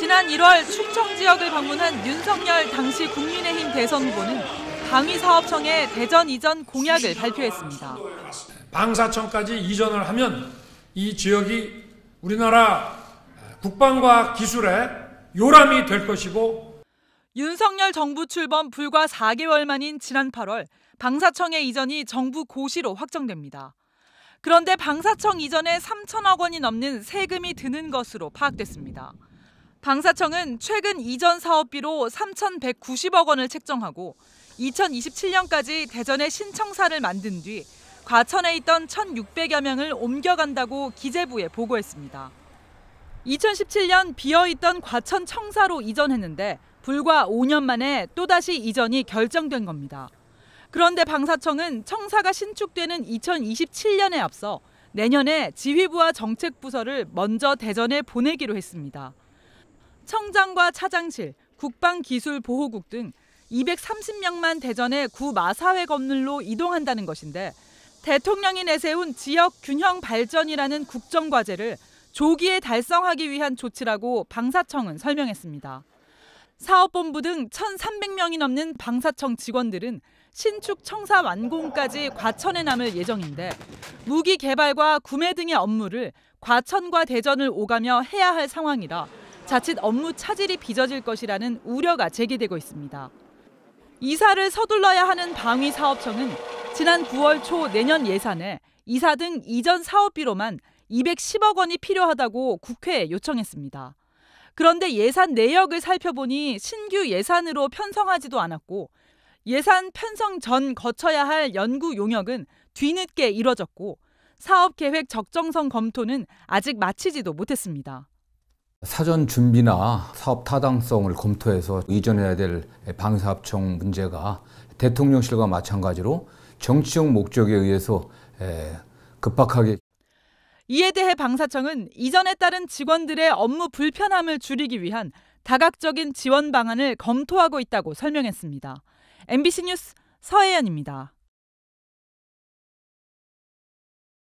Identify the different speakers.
Speaker 1: 지난 1월 충청 지역을 방문한 윤석열 당시 국민의힘 대선 후보는 방위사업청의 대전 이전 공약을 발표했습니다.
Speaker 2: 방사청까지 이전을 하면 이 지역이 우리나라 국방과 기술의 요람이 될 것이고,
Speaker 1: 윤석열 정부 출범 불과 4개월 만인 지난 8월 방사청의 이전이 정부 고시로 확정됩니다. 그런데 방사청 이전에 3천억 원이 넘는 세금이 드는 것으로 파악됐습니다. 방사청은 최근 이전 사업비로 3,190억 원을 책정하고 2027년까지 대전에 신청사를 만든 뒤 과천에 있던 1,600여 명을 옮겨간다고 기재부에 보고했습니다. 2017년 비어있던 과천 청사로 이전했는데 불과 5년 만에 또다시 이전이 결정된 겁니다. 그런데 방사청은 청사가 신축되는 2027년에 앞서 내년에 지휘부와 정책부서를 먼저 대전에 보내기로 했습니다. 청장과 차장실, 국방기술보호국 등 230명만 대전의 구마사회 건물로 이동한다는 것인데 대통령이 내세운 지역 균형 발전이라는 국정과제를 조기에 달성하기 위한 조치라고 방사청은 설명했습니다. 사업본부 등 1,300명이 넘는 방사청 직원들은 신축 청사 완공까지 과천에 남을 예정인데 무기 개발과 구매 등의 업무를 과천과 대전을 오가며 해야 할 상황이라 자칫 업무 차질이 빚어질 것이라는 우려가 제기되고 있습니다. 이사를 서둘러야 하는 방위사업청은 지난 9월 초 내년 예산에 이사 등 이전 사업비로만 210억 원이 필요하다고 국회에 요청했습니다. 그런데 예산 내역을 살펴보니 신규 예산으로 편성하지도 않았고 예산 편성 전 거쳐야 할 연구 용역은 뒤늦게 이뤄졌고 사업 계획 적정성 검토는 아직 마치지도 못했습니다.
Speaker 3: 사전 준비나 사업 타당성을 검토해서 이전해야 될 방사업청 문제가 대통령실과 마찬가지로 정치적 목적에 의해서 급박하게.
Speaker 1: 이에 대해 방사청은 이전에 따른 직원들의 업무 불편함을 줄이기 위한 다각적인 지원 방안을 검토하고 있다고 설명했습니다. MBC 뉴스 서혜연입니다.